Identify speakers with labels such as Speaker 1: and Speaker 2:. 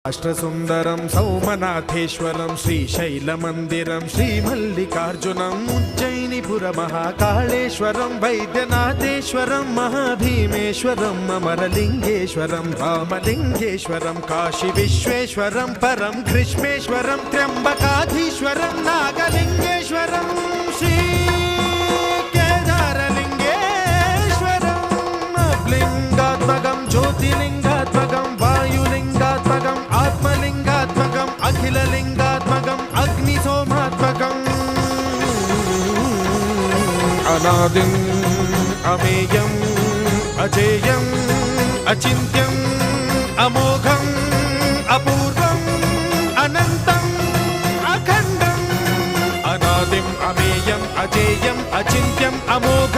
Speaker 1: రాష్ట్రసుందరం సౌమనాథేశ్వరం శ్రీశైలమందిరం శ్రీమల్లికార్జునం ఉజ్జయినిపుర మహాకాళేశ్వరం వైద్యనాథేశ్వరం మహాభీమేశ్వరం అమరలింగేశ్వరం రామలింగేశ్వరం కాశీ విశ్వేశ్వరం పరం కృష్ణేశ్వరం త్ర్యంబకాధీశ్వరం నాగలింగేశ్వరం శ్రీ కేదారలింగేశ్వరం లింగాత్మకం జ్యోతిలింగాత్మకం వాయులింగాత్మకం ఆత్మలింగాత్మకం అఖిలలింగాత్మకం అగ్నిసోమాత్మకం అనాదిం అమేయం అజేయం అచింత్యం అమోఘం అపూర్వం అనంతం అఖండం అనాదిం అమేయం అజేయం అచింత్యం అమోఘం